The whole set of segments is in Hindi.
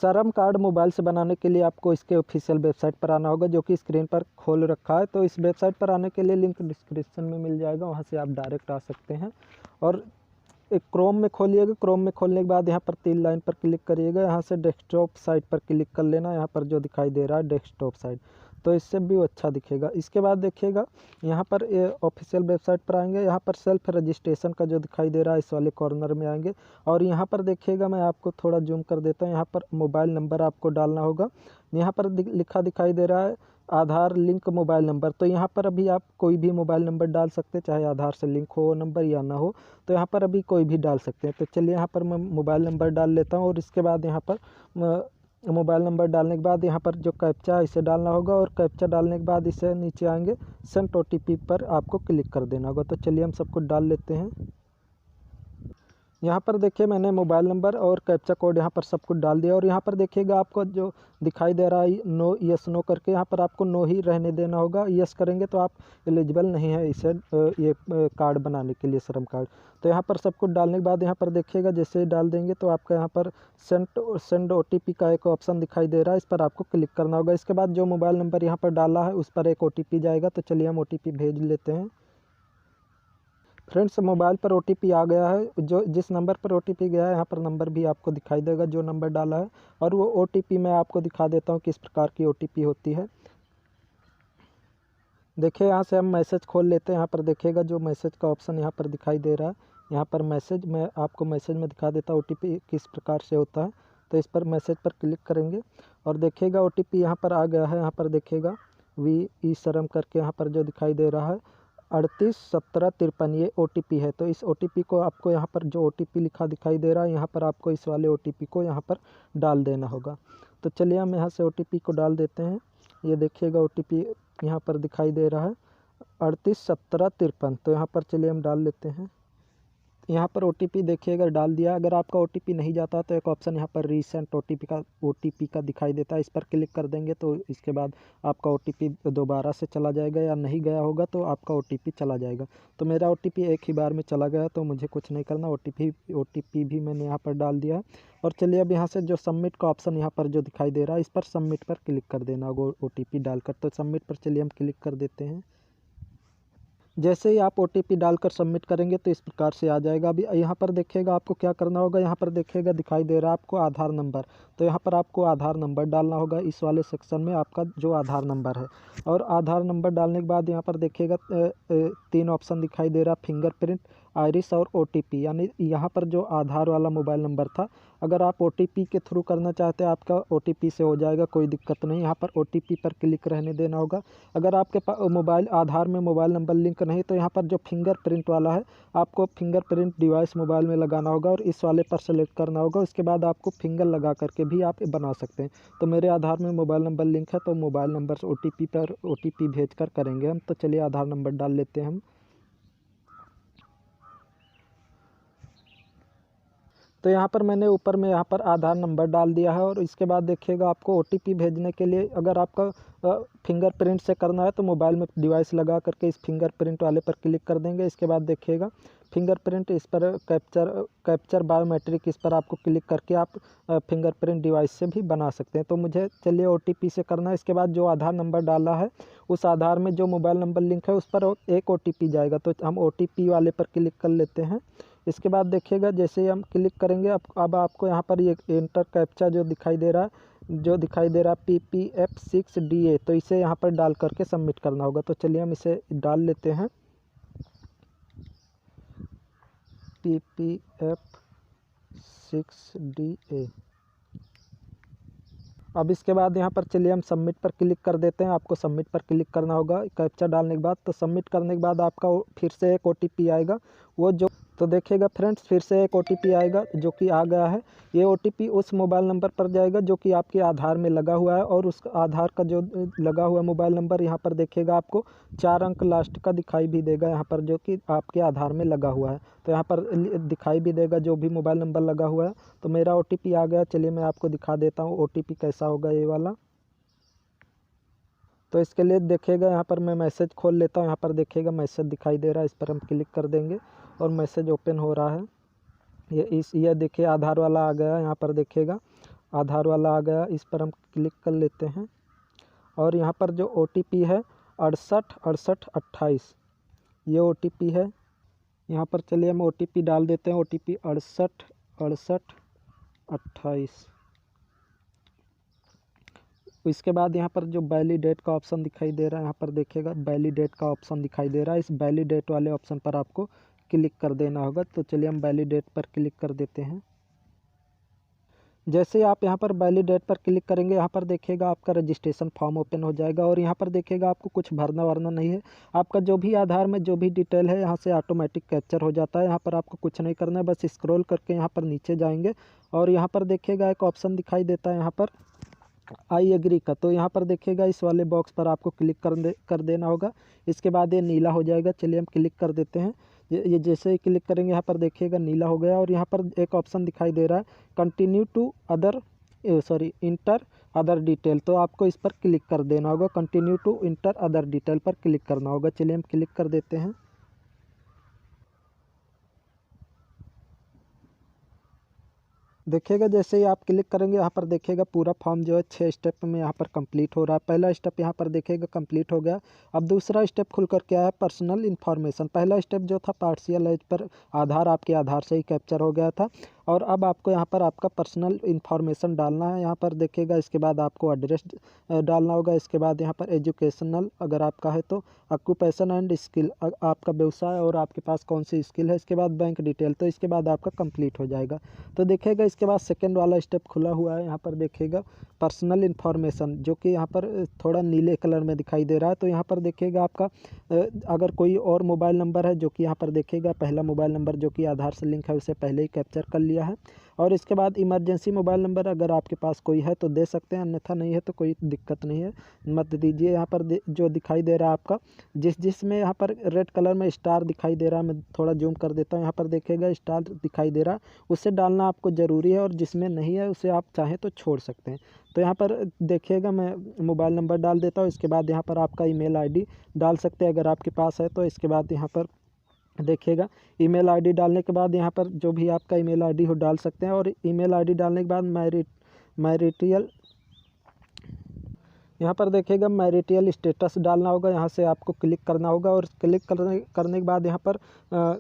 श्रम कार्ड मोबाइल से बनाने के लिए आपको इसके ऑफिशियल वेबसाइट पर आना होगा, जो कि स्क्रीन पर खोल रखा है। तो इस वेबसाइट पर आने के लिए लिंक डिस्क्रिप्शन में मिल जाएगा, वहां से आप डायरेक्ट आ सकते हैं। और एक क्रोम में खोलिएगा। क्रोम में खोलने के बाद यहाँ पर 3 लाइन पर क्लिक करिएगा। यहाँ से डेस्कटॉप साइट पर क्लिक कर लेना। यहाँ पर जो दिखाई दे रहा है डेस्कटॉप साइट, तो इससे भी अच्छा दिखेगा। इसके बाद देखिएगा यहाँ पर ऑफिशियल वेबसाइट पर आएंगे। यहाँ पर सेल्फ रजिस्ट्रेशन का जो दिखाई दे रहा है इस वाले कॉर्नर में आएंगे। और यहाँ पर देखिएगा, मैं आपको थोड़ा जूम कर देता हूँ। यहाँ पर मोबाइल नंबर आपको डालना होगा। यहाँ पर लिखा दिखाई दे रहा है आधार लिंक मोबाइल नंबर। तो यहाँ पर अभी आप कोई भी मोबाइल नंबर डाल सकते हैं, चाहे आधार से लिंक हो नंबर या ना हो। तो यहाँ पर अभी कोई भी डाल सकते हैं। तो चलिए यहाँ पर मैं मोबाइल नंबर डाल लेता हूँ। और इसके बाद यहाँ पर मोबाइल नंबर डालने के बाद यहाँ पर जो कैप्चा है इसे डालना होगा। और कैप्चा डालने के बाद इसे नीचे आएंगे, सेंड OTP पर आपको क्लिक कर देना होगा। तो चलिए हम सब कुछ डाल लेते हैं। यहाँ पर देखिए मैंने मोबाइल नंबर और कैप्चा कोड यहाँ पर सब कुछ डाल दिया। और यहाँ पर देखिएगा आपको जो दिखाई दे रहा है नो यस नो करके, यहाँ पर आपको नो ही रहने देना होगा। यस करेंगे तो आप एलिजिबल नहीं है इसे ये कार्ड बनाने के लिए, श्रम कार्ड। तो यहाँ पर सब कुछ डालने के बाद यहाँ पर देखिएगा जैसे ही डाल देंगे तो आपका यहाँ पर सेंड OTP का एक ऑप्शन दिखाई दे रहा है, इस पर आपको क्लिक करना होगा। इसके बाद जो मोबाइल नंबर यहाँ पर डाला है उस पर एक OTP जाएगा। तो चलिए हम OTP भेज लेते हैं। फ्रेंड्स, मोबाइल पर OTP आ गया है। जो जिस नंबर पर OTP गया है यहाँ पर नंबर भी आपको दिखाई देगा जो नंबर डाला है। और वो OTP मैं आपको दिखा देता हूँ किस प्रकार की OTP होती है। देखिए यहाँ से हम मैसेज खोल लेते हैं। यहाँ पर देखिएगा जो मैसेज का ऑप्शन यहाँ पर दिखाई दे रहा है, यहाँ पर मैसेज, मैं आपको मैसेज में दिखा देता हूँ OTP किस प्रकार से होता है। तो इस पर मैसेज पर क्लिक करेंगे और देखिएगा OTP यहाँ पर आ गया है। यहाँ पर देखिएगा VE श्रम करके यहाँ पर जो दिखाई दे रहा है 381753 ये OTP है। तो इस OTP को आपको यहाँ पर जो OTP लिखा दिखाई दे रहा है यहाँ पर आपको इस वाले OTP को यहाँ पर डाल देना होगा। तो चलिए हम यहाँ से OTP को डाल देते हैं। ये देखिएगा OTP यहाँ पर दिखाई दे रहा है 381753। तो यहाँ पर चलिए हम डाल लेते हैं। यहाँ पर OTP देखिएगा डाल दिया। अगर आपका OTP नहीं जाता तो एक ऑप्शन यहाँ पर रीसेंट OTP का दिखाई देता है, इस पर क्लिक कर देंगे तो इसके बाद आपका OTP दोबारा से चला जाएगा, या नहीं गया होगा तो आपका OTP चला जाएगा। तो मेरा OTP एक ही बार में चला गया, तो मुझे कुछ नहीं करना। OTP भी मैंने यहाँ पर डाल दिया है। और चलिए अब यहाँ से जो सबमिट का ऑप्शन यहाँ पर जो दिखाई दे रहा है इस पर सबमिट पर क्लिक कर देना होगा OTP डालकर। तो सबमिट पर चलिए हम क्लिक कर देते हैं। जैसे ही आप OTP डालकर सबमिट करेंगे तो इस प्रकार से आ जाएगा। अभी यहाँ पर देखिएगा आपको क्या करना होगा। यहाँ पर देखिएगा दिखाई दे रहा है आपको आधार नंबर। तो यहाँ पर आपको आधार नंबर डालना होगा इस वाले सेक्शन में, आपका जो आधार नंबर है। और आधार नंबर डालने के बाद यहाँ पर देखिएगा 3 ऑप्शन दिखाई दे रहा है, फिंगरप्रिंट, आइरिस और OTP। यानी यहाँ पर जो आधार वाला मोबाइल नंबर था, अगर आप OTP के थ्रू करना चाहते हैं आपका OTP से हो जाएगा, कोई दिक्कत नहीं। यहाँ पर OTP पर क्लिक रहने देना होगा। अगर आपके पास मोबाइल आधार में मोबाइल नंबर लिंक नहीं तो यहाँ पर जो फिंगरप्रिंट वाला है आपको फिंगरप्रिंट डिवाइस मोबाइल में लगाना होगा और इस वाले पर सेलेक्ट करना होगा। उसके बाद आपको फिंगर लगा करके भी आप बना सकते हैं। तो मेरे आधार में मोबाइल नंबर लिंक है, तो मोबाइल नंबर से OTP भेज कर करेंगे हम। तो चलिए आधार नंबर डाल लेते हैं हम। तो यहाँ पर मैंने ऊपर में यहाँ पर आधार नंबर डाल दिया है। और इसके बाद देखिएगा आपको OTP भेजने के लिए अगर आपका फिंगरप्रिंट से करना है तो मोबाइल में डिवाइस लगा करके इस फिंगरप्रिंट वाले पर क्लिक कर देंगे। इसके बाद देखिएगा फिंगरप्रिंट, इस पर कैप्चर बायोमेट्रिक, इस पर आपको क्लिक करके आप फिंगरप्रिंट डिवाइस से भी बना सकते हैं। तो मुझे चलिए OTP से करना है। इसके बाद जो आधार नंबर डाला है उस आधार में जो मोबाइल नंबर लिंक है उस पर एक OTP जाएगा। तो हम OTP वाले पर क्लिक कर लेते हैं। इसके बाद देखिएगा जैसे ही हम क्लिक करेंगे अब आपको यहाँ पर ये एंटर कैप्चा जो दिखाई दे रहा है PPF6DA, तो इसे यहाँ पर डाल करके सबमिट करना होगा। तो चलिए हम इसे डाल लेते हैं, PPF6DA। अब इसके बाद यहाँ पर चलिए हम सबमिट पर क्लिक कर देते हैं। आपको सबमिट पर क्लिक करना होगा कैप्चा डालने के बाद। तो सबमिट करने के बाद आपका फिर से एक OTP आएगा, वो जो तो देखिएगा फ्रेंड्स फिर से एक OTP आएगा जो कि आ गया है। ये OTP उस मोबाइल नंबर पर जाएगा जो कि आपके आधार में लगा हुआ है। और उस आधार का जो लगा हुआ मोबाइल नंबर यहाँ पर देखिएगा आपको 4 अंक लास्ट का दिखाई भी देगा यहाँ पर, जो कि आपके आधार में लगा हुआ है। तो यहाँ पर दिखाई भी देगा जो भी मोबाइल नंबर लगा हुआ है। तो मेरा OTP आ गया। चलिए मैं आपको दिखा देता हूँ OTP कैसा होगा ये वाला। तो इसके लिए देखिएगा यहाँ पर मैं मैसेज खोल लेता हूँ। यहाँ पर देखिएगा मैसेज दिखाई दे रहा है, इस पर हम क्लिक कर देंगे और मैसेज ओपन हो रहा है। ये देखिए आधार वाला आ गया। यहाँ पर देखिएगा आधार वाला आ गया, इस पर हम क्लिक कर लेते हैं। और यहाँ पर जो OTP है 686828, ये OTP है। यहाँ पर चलिए हम OTP डाल देते हैं, OTP 686828। इसके बाद यहाँ पर जो वैलिडेट का ऑप्शन दिखाई दे रहा है, यहाँ पर देखिएगा वैलिडेट का ऑप्शन दिखाई दे रहा है। इस वैलिडेट वाले ऑप्शन पर आपको क्लिक कर देना होगा। तो चलिए हम वैलिडेट पर क्लिक कर देते हैं। जैसे आप यहाँ पर वैलिडेट पर क्लिक करेंगे, यहाँ पर देखिएगा आपका रजिस्ट्रेशन फॉर्म ओपन हो जाएगा। और यहाँ पर देखिएगा आपको कुछ भरना वरना नहीं है। आपका जो भी आधार में जो भी डिटेल है यहाँ से ऑटोमेटिक कैप्चर हो जाता है। यहाँ पर आपको कुछ नहीं करना है, बस स्क्रॉल करके यहाँ पर नीचे जाएंगे और यहाँ पर देखिएगा एक ऑप्शन दिखाई देता है यहाँ पर आई एग्री का। तो यहाँ पर देखिएगा इस वाले बॉक्स पर आपको क्लिक कर देना होगा। इसके बाद ये नीला हो जाएगा। चलिए हम क्लिक कर देते हैं। ये जैसे ही क्लिक करेंगे यहाँ पर देखिएगा नीला हो गया। और यहाँ पर एक ऑप्शन दिखाई दे रहा है continue to other enter other detail. तो आपको इस पर क्लिक कर देना होगा, continue to enter other detail पर क्लिक करना होगा। चलिए हम क्लिक कर देते हैं। देखिएगा जैसे ही आप क्लिक करेंगे यहाँ पर देखिएगा पूरा फॉर्म जो है 6 स्टेप में यहाँ पर कंप्लीट हो रहा है। पहला स्टेप यहाँ पर देखिएगा कंप्लीट हो गया। अब दूसरा स्टेप खुल कर के आया पर्सनल इन्फॉर्मेशन। पहला स्टेप जो था पार्शियल एज पर आधार, आपके आधार से ही कैप्चर हो गया था। और अब आपको यहाँ पर आपका पर्सनल इन्फॉर्मेशन डालना है। यहाँ पर देखिएगा इसके बाद आपको एड्रेस डालना होगा। इसके बाद यहाँ पर एजुकेशनल अगर आपका है तो, ऑक्यूपेशन एंड स्किल आपका व्यवसाय और आपके पास कौन सी स्किल है। इसके बाद बैंक डिटेल। तो इसके बाद आपका कंप्लीट हो जाएगा। तो देखिएगा इसके बाद सेकंड वाला स्टेप खुला हुआ है। यहाँ पर देखिएगा पर्सनल इन्फॉर्मेशन, जो कि यहाँ पर थोड़ा नीले कलर में दिखाई दे रहा है। तो यहाँ पर देखिएगा आपका अगर कोई और मोबाइल नंबर है, जो कि यहाँ पर देखिएगा पहला मोबाइल नंबर जो कि आधार से लिंक है उसे पहले ही कैप्चर कर लिया है। और इसके बाद इमरजेंसी मोबाइल नंबर अगर आपके पास कोई है तो दे सकते हैं, अन्यथा नहीं है तो कोई दिक्कत नहीं है, मत दीजिए। यहाँ पर जो दिखाई दे रहा है आपका जिसमें यहाँ पर रेड कलर में स्टार दिखाई दे रहा है, मैं थोड़ा जूम कर देता हूँ। यहाँ पर देखिएगा स्टार दिखाई दे रहा है, उसे डालना आपको ज़रूरी है। और जिसमें नहीं है उसे आप चाहें तो छोड़ सकते हैं। तो यहाँ पर देखिएगा मैं मोबाइल नंबर डाल देता हूँ। इसके बाद यहाँ पर आपका ईमेल आईडी डाल सकते हैं अगर आपके पास है तो। इसके बाद यहाँ पर देखिएगा ईमेल आईडी डालने के बाद यहाँ पर जो भी आपका ईमेल आईडी हो डाल सकते हैं। और ईमेल आईडी डालने के बाद मैरिटल यहाँ पर देखिएगा मैरिटल स्टेटस डालना होगा। यहाँ से आपको क्लिक करना होगा और क्लिक करने के बाद यहाँ पर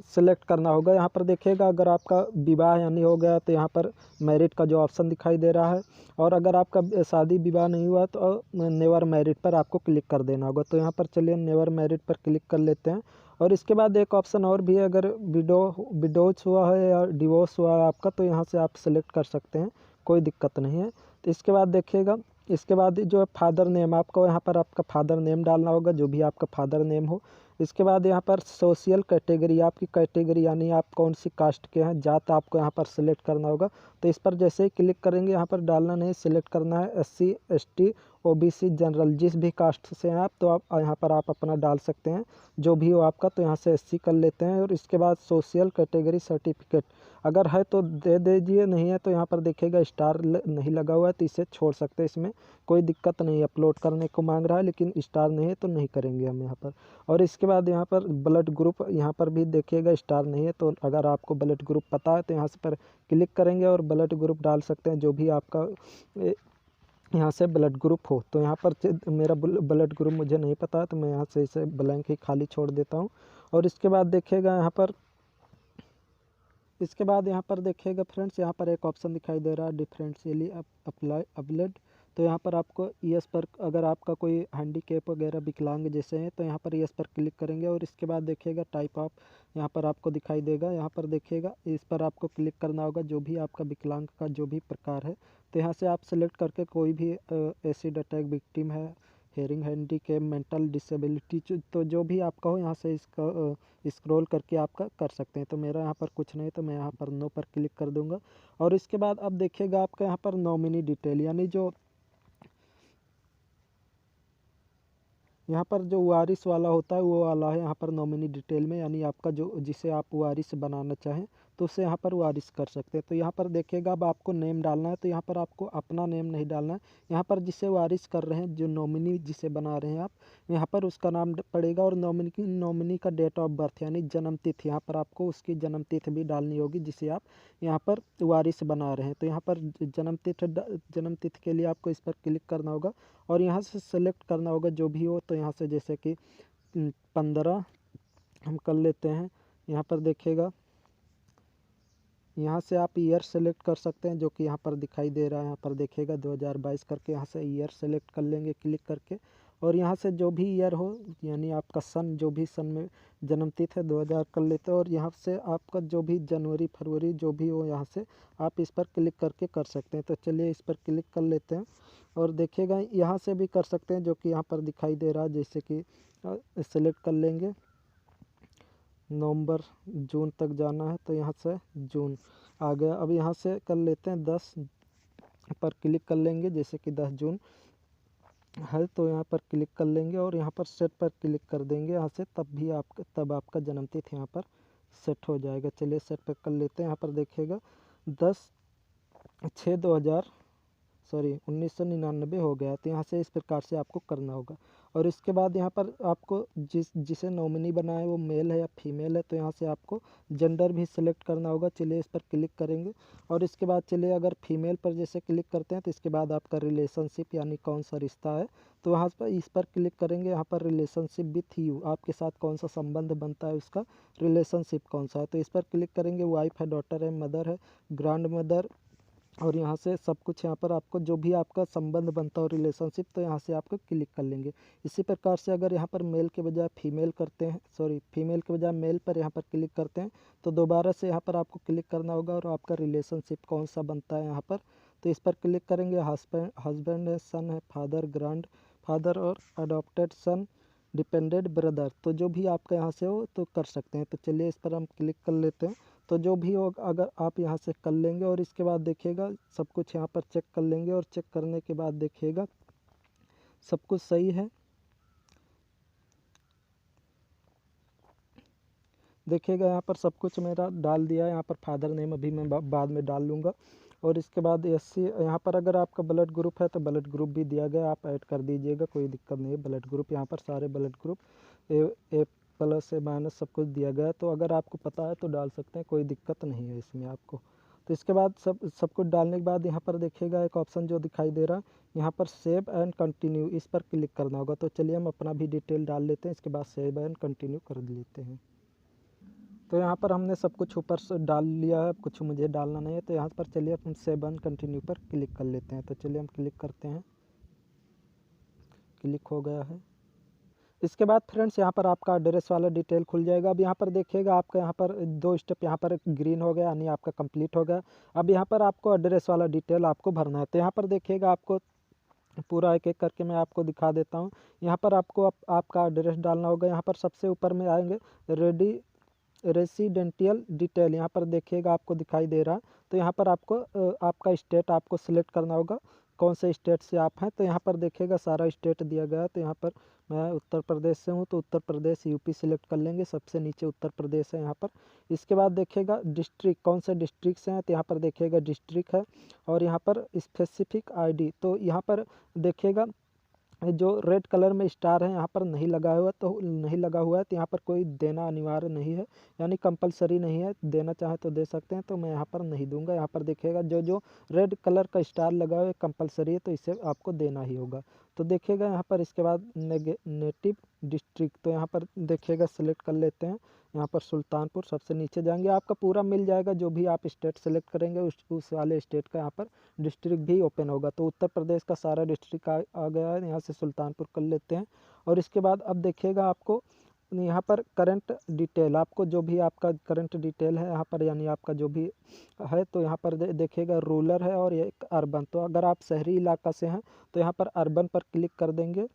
सेलेक्ट करना होगा। यहाँ पर देखिएगा अगर आपका विवाह यानी हो गया तो यहाँ पर मैरिड का जो ऑप्शन दिखाई दे रहा है। और अगर आपका शादी विवाह नहीं हुआ तो नेवर मैरिड पर आपको क्लिक कर देना होगा। तो यहाँ पर चलिए नेवर मैरिड पर क्लिक कर लेते हैं। और इसके बाद एक ऑप्शन और भी है, अगर विडोज हुआ है या डिवोर्स हुआ है आपका, तो यहाँ से आप सेलेक्ट कर सकते हैं, कोई दिक्कत नहीं है। तो इसके बाद देखिएगा इसके बाद जो है फादर नेम, आपको यहाँ पर आपका फादर नेम डालना होगा, जो भी आपका फादर नेम हो। इसके बाद यहाँ पर सोशल कैटेगरी, आपकी कैटेगरी यानी आप कौन सी कास्ट के हैं, जात आपको यहाँ पर सिलेक्ट करना होगा। तो इस पर जैसे ही क्लिक करेंगे यहाँ पर डालना नहीं, सिलेक्ट करना है SC ST OBC जनरल, जिस भी कास्ट से हैं आप तो आप यहाँ पर आप अपना डाल सकते हैं, जो भी हो आपका। तो यहाँ से SC कर लेते हैं। और इसके बाद सोशल कैटेगरी सर्टिफिकेट अगर है तो दे दीजिए, नहीं है तो यहाँ पर देखिएगा स्टार नहीं लगा हुआ है तो इसे छोड़ सकते हैं, इसमें कोई दिक्कत नहीं है। अपलोड करने को मांग रहा है लेकिन स्टार नहीं है तो नहीं करेंगे हम यहाँ पर। और इसके बाद यहाँ पर ब्लड ग्रुप, यहाँ पर भी देखिएगा स्टार नहीं है, तो अगर आपको ब्लड ग्रुप पता है तो यहाँ से पर क्लिक करेंगे और ब्लड ग्रुप डाल सकते हैं, जो भी आपका यहाँ से ब्लड ग्रुप हो। तो यहाँ पर मेरा ब्लड ग्रुप मुझे नहीं पता है तो मैं यहाँ से इसे ब्लैंक ही खाली छोड़ देता हूँ। और इसके बाद देखिएगा यहाँ पर देखिएगा फ्रेंड्स, यहाँ पर एक ऑप्शन दिखाई दे रहा है डिफरेंशियली अप्लाई अपलोड। तो यहाँ पर आपको यस पर, अगर आपका कोई हैंडीकैप वगैरह विकलांग जैसे हैं तो यहाँ पर यस पर क्लिक करेंगे। और इसके बाद देखिएगा टाइप ऑफ यहाँ पर आपको दिखाई देगा, यहाँ पर देखिएगा इस पर आपको क्लिक करना होगा, जो भी आपका विकलांग का जो भी प्रकार है। तो यहाँ से आप सेलेक्ट करके कोई भी एसिड अटैक विक्टिम है, हेयरिंग हैंडीकैप, मेंटल डिसेबिलिटी, तो जो भी आपका हो यहाँ से इसका स्क्रॉल करके आपका कर सकते हैं। तो मेरा यहाँ पर कुछ नहीं तो मैं यहाँ पर नो पर क्लिक कर दूंगा। और इसके बाद अब देखिएगा आपका यहाँ पर नॉमिनी डिटेल, यानी जो यहाँ पर जो वारिस वाला होता है वो वाला है यहाँ पर नॉमिनी डिटेल में, यानी आपका जो जिसे आप वारिस बनाना चाहें तो उसे यहाँ पर वारिस कर सकते हैं। तो यहाँ पर देखिएगा अब आपको नेम डालना है, तो यहाँ पर आपको अपना नेम नहीं डालना है, यहाँ पर जिसे वारिस कर रहे हैं, जो नॉमिनी जिसे बना रहे हैं आप, यहाँ पर उसका नाम पड़ेगा और नॉमिनी का डेट ऑफ बर्थ यानी जन्म तिथि, यहाँ पर आपको उसकी जन्म तिथि भी डालनी होगी जिसे आप यहाँ पर वारिस बना रहे हैं। तो यहाँ पर जन्म तिथि के लिए आपको इस पर क्लिक करना होगा और यहाँ से सेलेक्ट करना होगा जो भी हो। तो यहाँ से जैसे कि 15 हम कर लेते हैं। यहाँ पर देखिएगा, यहाँ से आप ईयर सेलेक्ट कर सकते हैं जो कि यहाँ पर दिखाई दे रहा है। यहाँ पर देखिएगा 2022 करके यहाँ से ईयर सेलेक्ट कर लेंगे क्लिक करके, और यहाँ से जो भी ईयर हो यानी आपका सन, जो भी सन में जन्मतिथि है 2000 कर लेते हैं, और यहाँ से आपका जो भी जनवरी फरवरी जो भी हो यहाँ से आप इस पर क्लिक करके कर सकते हैं। तो चलिए इस पर क्लिक कर लेते हैं और देखिएगा यहाँ से भी कर सकते हैं जो कि यहाँ पर दिखाई दे रहा है, जैसे कि सेलेक्ट कर लेंगे नवंबर जून तक जाना है तो यहाँ से जून आ गया। अब यहाँ से कर लेते हैं 10 पर क्लिक कर लेंगे, जैसे कि 10 जून है तो यहाँ पर क्लिक कर लेंगे और यहाँ पर सेट पर क्लिक कर देंगे यहाँ से, तब आपका जन्मतिथि यहाँ पर सेट हो जाएगा। चलिए सेट पर कर लेते हैं। यहाँ पर देखिएगा 1999 हो गया। तो यहाँ से इस प्रकार से आपको करना होगा और इसके बाद यहाँ पर आपको जिसे नॉमिनी बनाए वो मेल है या फीमेल है, तो यहाँ से आपको जेंडर भी सिलेक्ट करना होगा। चलिए इस पर क्लिक करेंगे और इसके बाद चलिए अगर फीमेल पर जैसे क्लिक करते हैं तो इसके बाद आपका रिलेशनशिप यानी कौन सा रिश्ता है, तो वहाँ पर इस पर क्लिक करेंगे। यहाँ पर रिलेशनशिप विथ यू, आपके साथ कौन सा संबंध बनता है, उसका रिलेशनशिप कौन सा है, तो इस पर क्लिक करेंगे। वाइफ है, डॉटर है, मदर है, ग्रैंड मदर, और यहाँ से सब कुछ यहाँ पर आपको जो भी आपका संबंध बनता हो रिलेशनशिप, तो यहाँ से आपको क्लिक कर लेंगे। इसी प्रकार से अगर यहाँ पर मेल के बजाय फीमेल करते हैं, फीमेल के बजाय मेल पर यहाँ पर क्लिक करते हैं तो दोबारा से यहाँ पर आपको क्लिक करना होगा और आपका रिलेशनशिप कौन सा बनता है यहाँ पर, तो इस पर क्लिक करेंगे। हस्बैंड है, सन है, फादर, ग्रैंड फादर और अडॉप्टेड सन, डिपेंडेंट ब्रदर, तो जो भी आपका यहाँ से हो तो कर सकते हैं। तो चलिए इस पर हम क्लिक कर लेते हैं। तो जो भी हो अगर आप यहाँ से कर लेंगे और इसके बाद देखिएगा सब कुछ यहाँ पर चेक कर लेंगे और चेक करने के बाद देखिएगा सब कुछ सही है। देखिएगा यहाँ पर सब कुछ मेरा डाल दिया है। यहाँ पर फादर नेम अभी मैं बाद में डाल लूँगा और इसके बाद SC, यहाँ पर अगर आपका ब्लड ग्रुप है तो ब्लड ग्रुप भी दिया गया, आप ऐड कर दीजिएगा, कोई दिक्कत नहीं है। ब्लड ग्रुप यहाँ पर सारे blood group A plus A minus सब कुछ दिया गया है, तो अगर आपको पता है तो डाल सकते हैं, कोई दिक्कत नहीं है इसमें आपको। तो इसके बाद सब कुछ डालने के बाद यहाँ पर देखिएगा एक ऑप्शन जो दिखाई दे रहा है, यहाँ पर सेव एंड कंटिन्यू, इस पर क्लिक करना होगा। तो चलिए हम अपना भी डिटेल डाल लेते हैं, इसके बाद सेव एंड कंटिन्यू कर लेते हैं। तो यहाँ पर हमने सब कुछ ऊपर से डाल लिया है, कुछ मुझे डालना नहीं है। तो यहाँ पर चलिए हम सेव एंड कंटिन्यू पर क्लिक कर लेते हैं। तो चलिए हम क्लिक करते हैं, क्लिक हो गया है। इसके बाद फ्रेंड्स यहाँ पर आपका एड्रेस वाला डिटेल खुल जाएगा। अब यहाँ पर देखिएगा आपका यहाँ पर 2 स्टेप यहाँ पर ग्रीन हो गया यानी आपका कंप्लीट हो गया। अब यहाँ पर आपको एड्रेस वाला डिटेल आपको भरना है। तो यहाँ पर देखिएगा आपको पूरा एक एक करके मैं आपको दिखा देता हूँ। यहाँ पर आपको आपका एड्रेस डालना होगा। यहाँ पर सबसे ऊपर में आएंगे रेसिडेंटियल डिटेल, यहाँ पर देखिएगा आपको दिखाई दे रहा है। तो यहाँ पर आपको आपका स्टेट आपको सिलेक्ट करना होगा, कौन से स्टेट से आप हैं। तो यहाँ पर देखिएगा सारा स्टेट दिया गया है। तो यहाँ पर मैं उत्तर प्रदेश से हूँ तो उत्तर प्रदेश यूपी सिलेक्ट कर लेंगे, सबसे नीचे उत्तर प्रदेश है यहाँ पर। इसके बाद देखिएगा डिस्ट्रिक्ट, कौन से डिस्ट्रिक्ट से हैं, तो यहाँ पर देखिएगा डिस्ट्रिक्ट है और यहाँ पर स्पेसिफिक ID, तो यहाँ पर देखिएगा जो रेड कलर में स्टार है यहाँ पर नहीं लगा हुआ, तो नहीं लगा हुआ है तो यहाँ पर कोई देना अनिवार्य नहीं है, यानी कंपलसरी नहीं है, देना चाहे तो दे सकते हैं। तो मैं यहाँ पर नहीं दूंगा। यहाँ पर देखिएगा जो रेड कलर का स्टार लगा हुआ है कंपलसरी है, तो इसे आपको देना ही होगा। तो देखिएगा यहाँ पर इसके बाद नेटिव डिस्ट्रिक्ट, तो यहाँ पर देखिएगा सेलेक्ट कर लेते हैं। यहाँ पर सुल्तानपुर सबसे नीचे जाएंगे, आपका पूरा मिल जाएगा जो भी आप स्टेट सेलेक्ट करेंगे उस वाले स्टेट का यहाँ पर डिस्ट्रिक्ट भी ओपन होगा। तो उत्तर प्रदेश का सारा डिस्ट्रिक्ट आ गया है, यहाँ से सुल्तानपुर कर लेते हैं। और इसके बाद अब देखिएगा आपको यहाँ पर करंट डिटेल, आपको जो भी आपका करंट डिटेल है यहाँ पर यानी आपका जो भी है, तो यहाँ पर देखिएगा रूरल है और एक अर्बन। तो अगर आप शहरी इलाका से हैं तो यहाँ पर अर्बन पर क्लिक कर देंगे,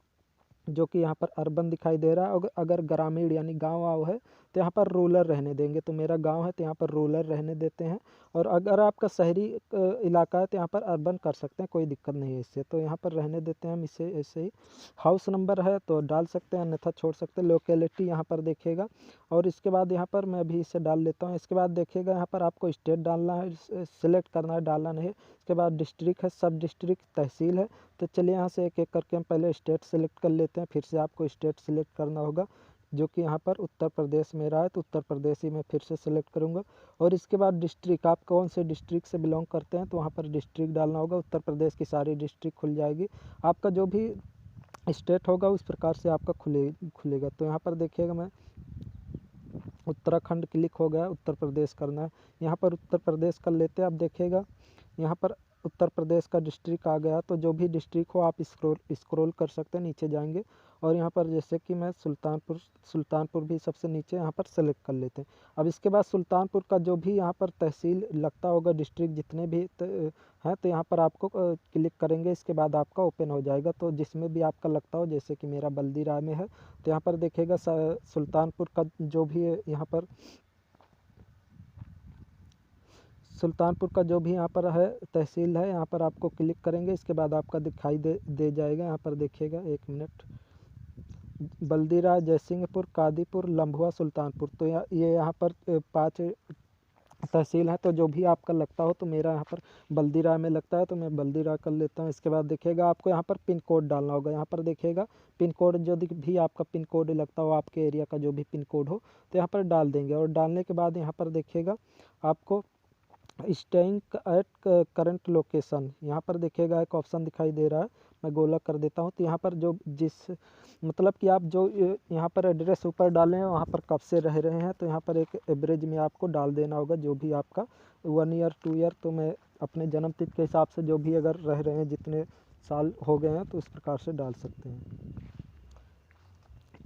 जो कि यहाँ पर अर्बन दिखाई दे रहा है। अगर ग्रामीण यानी गाँव है तो यहाँ पर रूरल रहने देंगे। तो मेरा गांव है तो यहाँ पर रूरल रहने देते हैं। और अगर आपका शहरी इलाका है तो यहाँ पर अर्बन कर सकते हैं, कोई दिक्कत नहीं है इससे। तो यहाँ पर रहने देते हैं हम इसे ऐसे ही। हाउस नंबर है तो डाल सकते हैं, अन्यथा छोड़ सकते हैं। लोकेलिटी यहाँ पर देखिएगा, और इसके बाद यहाँ पर मैं भी इसे डाल लेता हूँ। इसके बाद देखिएगा यहाँ पर आपको स्टेट डालना है, सिलेक्ट करना है, डालना नहीं है। इसके बाद डिस्ट्रिक्ट है, सब डिस्ट्रिक्ट, तहसील है। तो चलिए यहाँ से एक एक करके हम पहले स्टेट सेलेक्ट कर लेते हैं, फिर से आपको स्टेट सेलेक्ट करना होगा, जो कि यहाँ पर उत्तर प्रदेश मेरा है। तो उत्तर प्रदेश ही मैं फिर से सेलेक्ट करूँगा। और इसके बाद डिस्ट्रिक्ट, आप कौन से डिस्ट्रिक्ट से बिलोंग करते हैं तो वहाँ पर डिस्ट्रिक्ट डालना होगा। उत्तर प्रदेश की सारी डिस्ट्रिक्ट खुल जाएगी। आपका जो भी स्टेट होगा उस प्रकार से आपका खुलेगा। तो यहाँ पर देखिएगा मैं उत्तराखंड क्लिक हो गया, उत्तर प्रदेश करना है। यहाँ पर उत्तर प्रदेश कर लेते हैं। आप देखिएगा यहाँ पर उत्तर प्रदेश का डिस्ट्रिक्ट आ गया। तो जो भी डिस्ट्रिक्ट हो आप स्क्रॉल कर सकते हैं, नीचे जाएंगे। और यहाँ पर जैसे कि मैं सुल्तानपुर भी सबसे नीचे यहाँ पर सेलेक्ट कर लेते हैं। अब इसके बाद सुल्तानपुर का जो भी यहाँ पर तहसील लगता होगा, डिस्ट्रिक्ट जितने भी हैं, तो यहाँ पर आपको क्लिक करेंगे। इसके बाद आपका ओपन हो जाएगा। तो जिसमें भी आपका लगता हो, जैसे कि मेरा बल्दी राय में है, तो यहाँ पर देखिएगा सुल्तानपुर का जो भी यहाँ पर सुल्तानपुर का जो भी यहाँ पर है तहसील है, यहाँ पर आपको क्लिक करेंगे। इसके बाद आपका दिखाई दे जाएगा। यहाँ पर देखिएगा, एक मिनट, बल्दीराय, जयसिंहपुर, कादीपुर, लम्भुआ, सुल्तानपुर। तो ये यहाँ पर 5 तहसील है। तो जो भी आपका लगता हो, तो मेरा यहाँ पर बल्दीराय में लगता है तो मैं बल्दीराय कर लेता हूँ। इसके बाद देखिएगा आपको यहाँ पर पिन कोड डालना होगा। यहाँ पर देखिएगा पिन कोड, जो भी आपका पिन कोड लगता हो, आपके एरिया का जो भी पिन कोड हो, तो यहाँ पर डाल देंगे। और डालने के बाद यहाँ पर देखिएगा आपको स्टेइंग एट करंट लोकेशन, यहाँ पर देखिएगा एक ऑप्शन दिखाई दे रहा है, मैं गोला कर देता हूँ। तो यहाँ पर जो मतलब कि आप जो यहाँ पर एड्रेस ऊपर डालें हैं वहाँ पर कब से रह रहे हैं, तो यहाँ पर एक एवरेज में आपको डाल देना होगा, जो भी आपका 1 ईयर 2 ईयर। तो मैं अपने जन्म तिथि के हिसाब से जो भी अगर रह रहे हैं, जितने साल हो गए हैं, तो इस प्रकार से डाल सकते हैं।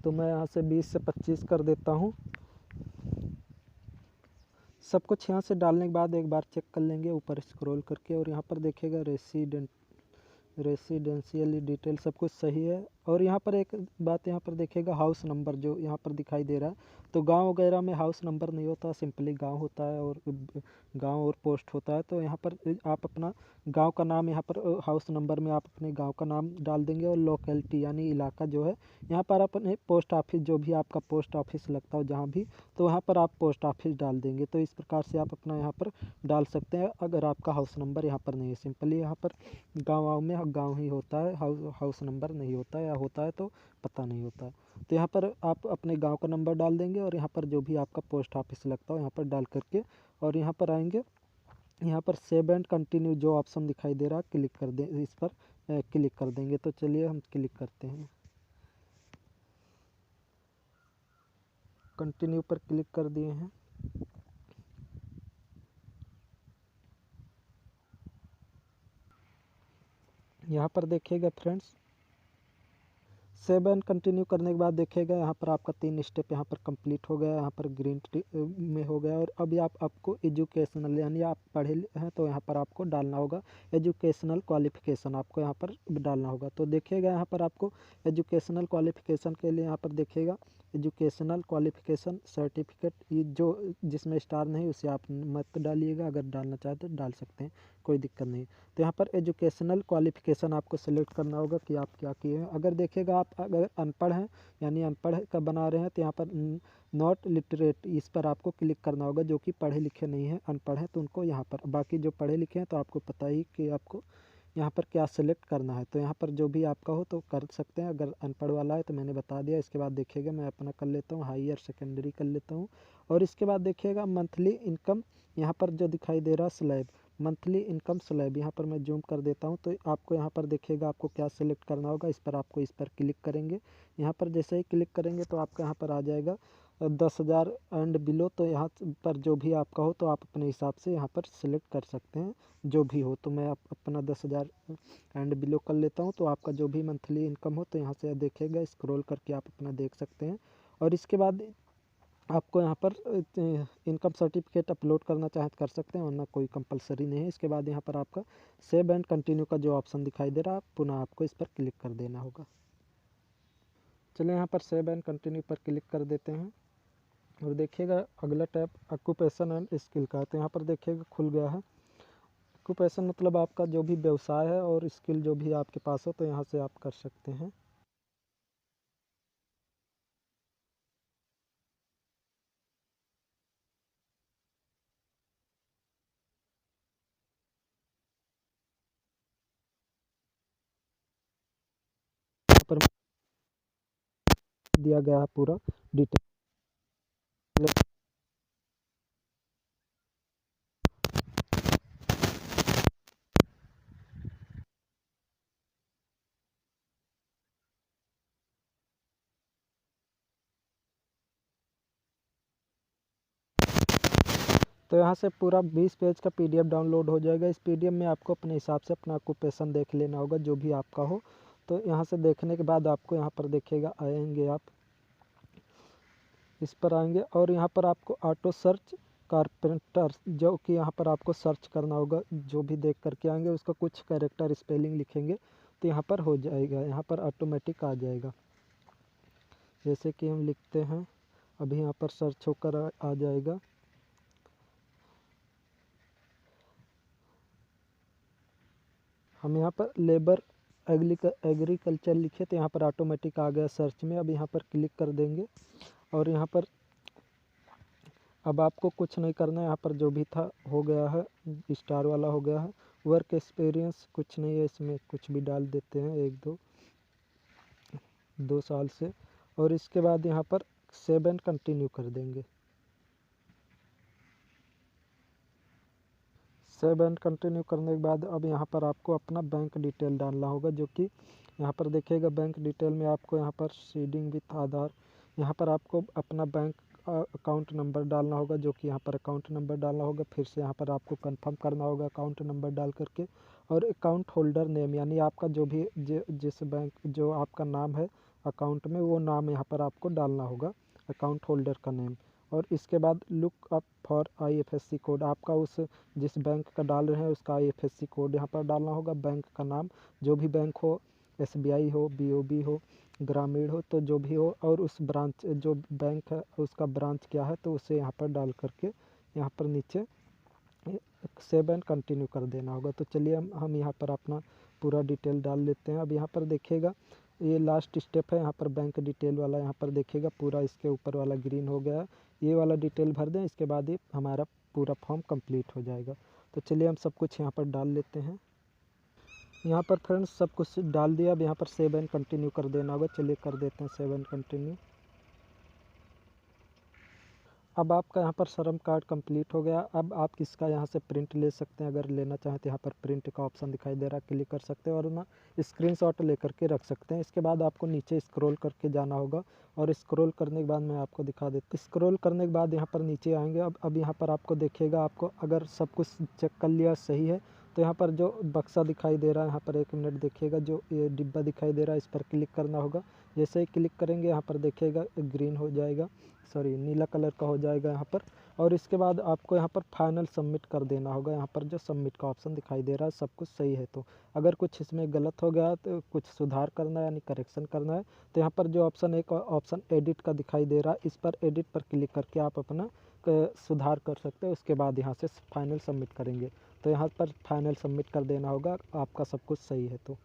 तो मैं यहाँ से 20 से 25 कर देता हूँ। सब कुछ यहाँ से डालने के बाद एक बार चेक कर लेंगे ऊपर स्क्रॉल करके। और यहाँ पर देखिएगा रेसिडेंशियल डिटेल सब कुछ सही है। और यहाँ पर एक बात यहाँ पर देखिएगा, हाउस नंबर जो यहाँ पर दिखाई दे रहा है, तो गांव वगैरह में हाउस नंबर नहीं होता, सिंपली गांव होता है और गांव और पोस्ट होता है। तो यहाँ पर आप अपना गांव का नाम, यहाँ पर हाउस नंबर में आप अपने गांव का नाम डाल देंगे। और लोकेलिटी यानी इलाका जो है, यहाँ पर अपने पोस्ट ऑफिस, जो भी आपका पोस्ट ऑफिस लगता हो जहाँ भी, तो वहाँ पर आप पोस्ट ऑफिस डाल देंगे। तो इस प्रकार से आप अपना यहाँ पर डाल सकते हैं, अगर आपका हाउस नंबर यहाँ पर नहीं है। सिंपली यहाँ पर गाँव में गाँव ही होता है, हाउस नंबर नहीं होता है, या होता है तो पता नहीं होता है। तो यहाँ पर आप अपने गांव का नंबर डाल देंगे। और यहाँ पर जो भी आपका पोस्ट ऑफिस लगता हो यहाँ पर डाल करके, और यहाँ पर आएंगे। यहाँ पर सेव एंड कंटिन्यू जो ऑप्शन दिखाई दे रहा है, क्लिक कर दें, इस पर क्लिक कर देंगे। तो चलिए हम क्लिक करते हैं, कंटिन्यू पर क्लिक कर दिए हैं। यहाँ पर देखिएगा फ्रेंड्स, सेव एंड कंटिन्यू करने के बाद देखिएगा यहाँ पर आपका 3 स्टेप यहाँ पर कंप्लीट हो गया, यहाँ पर ग्रीन में हो गया। और अभी आपको एजुकेशनल, यानी आप पढ़े हैं तो यहाँ पर आपको डालना होगा एजुकेशनल क्वालिफिकेशन, आपको यहाँ पर डालना होगा। तो देखिएगा यहाँ पर आपको एजुकेशनल क्वालिफिकेशन के लिए यहाँ पर देखिएगा एजुकेशनल क्वालिफिकेशन सर्टिफिकेट, ये जो जिसमें स्टार नहीं उसे आप मत डालिएगा, अगर डालना चाहे तो डाल सकते हैं, कोई दिक्कत नहीं। तो यहाँ पर एजुकेशनल क्वालिफिकेशन आपको सेलेक्ट करना होगा कि आप क्या किए हैं। अगर देखिएगा आप अगर अनपढ़ हैं, यानी अनपढ़ का बना रहे हैं, तो यहाँ पर नॉट लिटरेट, इस पर आपको क्लिक करना होगा। जो कि पढ़े लिखे नहीं हैं, अनपढ़ हैं, तो उनको यहाँ पर, बाकी जो पढ़े लिखे हैं तो आपको पता ही कि आपको यहाँ पर क्या सेलेक्ट करना है। तो यहाँ पर जो भी आपका हो तो कर सकते हैं। अगर अनपढ़ वाला है तो मैंने बता दिया। इसके बाद देखिएगा मैं अपना कर लेता हूँ हायर सेकेंडरी कर लेता हूँ। और इसके बाद देखिएगा मंथली इनकम, यहाँ पर जो दिखाई दे रहा है स्लैब, मंथली इनकम स्लैब, यहाँ पर मैं जूम कर देता हूँ। तो आपको यहाँ पर देखिएगा आपको क्या सेलेक्ट करना होगा, इस पर क्लिक करेंगे। यहाँ पर जैसे ही क्लिक करेंगे तो आपका यहाँ पर आ जाएगा 10,000 एंड बिलो। तो यहाँ पर जो भी आपका हो तो आप अपने हिसाब से यहाँ पर सिलेक्ट कर सकते हैं, जो भी हो। तो मैं अपना 10,000 एंड बिलो कर लेता हूँ। तो आपका जो भी मंथली इनकम हो तो यहाँ से देखिएगा, स्क्रॉल करके आप अपना देख सकते हैं। और इसके बाद आपको यहाँ पर इनकम सर्टिफिकेट अपलोड करना चाहे तो कर सकते हैं, वरना कोई कंपलसरी नहीं है। इसके बाद यहाँ पर आपका सेव एंड कंटिन्यू का जो ऑप्शन दिखाई दे रहा है, पुनः आपको इस पर क्लिक कर देना होगा। चलिए यहाँ पर सेव एंड कंटिन्यू पर क्लिक कर देते हैं। और देखिएगा अगला टैब ऑक्यूपेशन एंड स्किल का है, तो यहाँ पर देखिएगा खुल गया है। ऑक्यूपेशन मतलब आपका जो भी व्यवसाय है, और स्किल जो भी आपके पास हो तो यहाँ से आप कर सकते हैं। यहाँ पर दिया गया है पूरा डिटेल। तो यहाँ से पूरा 20 पेज का पीडीएफ डाउनलोड हो जाएगा। इस पीडीएफ में आपको अपने हिसाब से अपना ऑक्यूपेशन देख लेना होगा जो भी आपका हो। तो यहाँ से देखने के बाद आपको यहाँ पर देखिएगा आएंगे आप, इस पर आएंगे और यहाँ पर आपको ऑटो सर्च कारपेंटर, जो कि यहाँ पर आपको सर्च करना होगा। जो भी देख करके आएंगे उसका कुछ कैरेक्टर स्पेलिंग लिखेंगे तो यहाँ पर हो जाएगा, यहाँ पर ऑटोमेटिक आ जाएगा। जैसे कि हम लिखते हैं, अभी यहाँ पर सर्च होकर आ जाएगा। हम यहाँ पर लेबर एग्रीकल्चर लिखे तो यहाँ पर ऑटोमेटिक आ गया सर्च में। अब यहाँ पर क्लिक कर देंगे और यहाँ पर अब आपको कुछ नहीं करना है। यहाँ पर जो भी था हो गया है, स्टार वाला हो गया है। वर्क एक्सपीरियंस कुछ नहीं है, इसमें कुछ भी डाल देते हैं, 1-2 साल से। और इसके बाद यहाँ पर सेव एंड कंटिन्यू कर देंगे। सेव एंड कंटिन्यू करने के बाद अब यहाँ पर आपको अपना बैंक डिटेल डालना होगा, जो कि यहाँ पर देखिएगा बैंक डिटेल में आपको यहाँ पर सीडिंग विथ आधार, यहाँ पर आपको अपना बैंक अकाउंट नंबर डालना होगा, जो कि यहाँ पर अकाउंट नंबर डालना होगा। फिर से यहाँ पर आपको कंफर्म करना होगा अकाउंट नंबर डाल करके। और अकाउंट होल्डर नेम, यानी आपका जो भी जिस बैंक जो आपका नाम है अकाउंट में, वो नाम यहाँ पर आपको डालना होगा, अकाउंट होल्डर का नेम। और इसके बाद look up for IFSC code, आपका उस जिस बैंक का डाल रहे हैं उसका IFSC कोड यहाँ पर डालना होगा। बैंक का नाम, जो भी बैंक हो, SBI हो, BOB हो, ग्रामीण हो, तो जो भी हो, और उस ब्रांच जो बैंक है उसका ब्रांच क्या है तो उसे यहाँ पर डाल करके यहाँ पर नीचे सेव एंड कंटिन्यू कर देना होगा। तो चलिए हम यहाँ पर अपना पूरा डिटेल डाल लेते हैं। अब यहाँ पर देखिएगा ये लास्ट स्टेप है, यहाँ पर बैंक डिटेल वाला, यहाँ पर देखिएगा पूरा इसके ऊपर वाला ग्रीन हो गया है। ये वाला डिटेल भर दें, इसके बाद ये हमारा पूरा फॉर्म कंप्लीट हो जाएगा। तो चलिए हम सब कुछ यहाँ पर डाल लेते हैं। यहाँ पर फ्रेंड्स सब कुछ डाल दिया। अब यहाँ पर सेव एंड कंटिन्यू कर देना होगा। चलिए कर देते हैं सेव एंड कंटिन्यू। अब आपका यहाँ पर श्रम कार्ड कंप्लीट हो गया। अब आप इसका यहाँ से प्रिंट ले सकते हैं, अगर लेना चाहें तो यहाँ पर प्रिंट का ऑप्शन दिखाई दे रहा है, क्लिक कर सकते हैं और ना स्क्रीनशॉट लेकर के रख सकते हैं। इसके बाद आपको नीचे स्क्रॉल करके जाना होगा और स्क्रॉल करने के बाद मैं आपको दिखा देता हूँ। स्क्रॉल करने के बाद यहाँ पर नीचे आएंगे। अब यहाँ पर आपको देखिएगा, आपको अगर सब कुछ चेक कर लिया सही है तो यहाँ पर जो बक्सा दिखाई दे रहा है, यहाँ पर 1 मिनट देखिएगा, जो ये डिब्बा दिखाई दे रहा है इस पर क्लिक करना होगा। जैसे ही क्लिक करेंगे यहाँ पर देखिएगा ग्रीन हो जाएगा, सॉरी नीला कलर का हो जाएगा यहाँ पर। और इसके बाद आपको यहाँ पर फाइनल सबमिट कर देना होगा। यहाँ पर जो सबमिट का ऑप्शन दिखाई दे रहा है, सब कुछ सही है। तो अगर कुछ इसमें गलत हो गया तो कुछ सुधार करना है, यानी करेक्शन करना है, तो यहाँ पर जो ऑप्शन एक ऑप्शन एडिट का दिखाई दे रहा है, इस पर एडिट पर क्लिक करके आप अपना सुधार कर सकते हैं। उसके बाद यहाँ से फाइनल सबमिट करेंगे तो यहाँ पर फाइनल सबमिट कर देना होगा, आपका सब कुछ सही है। तो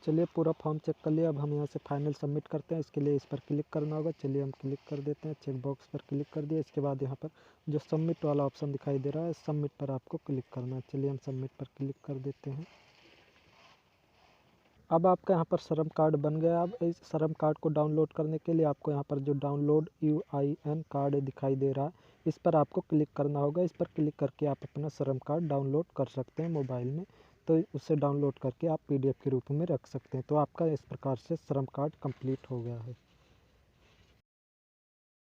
चलिए पूरा फॉर्म चेक कर लिया। अब हम यहाँ से फाइनल सबमिट करते हैं, इसके लिए इस पर क्लिक करना होगा। चलिए हम क्लिक कर देते हैं, चेक बॉक्स पर क्लिक कर दिया। इसके बाद यहाँ पर जो सबमिट वाला ऑप्शन दिखाई दे रहा है, सबमिट पर आपको क्लिक करना है। चलिए हम सबमिट पर क्लिक कर देते हैं। अब आपका यहाँ पर श्रम कार्ड बन गया। अब इस श्रम कार्ड को डाउनलोड करने के लिए आपको यहाँ पर जो डाउनलोड UIN कार्ड दिखाई दे रहा है, इस पर आपको क्लिक करना होगा। इस पर क्लिक करके आप अपना श्रम कार्ड डाउनलोड कर सकते हैं मोबाइल में। तो उसे डाउनलोड करके आप PDF के रूप में रख सकते हैं। तो आपका इस प्रकार से श्रम कार्ड कंप्लीट हो गया है।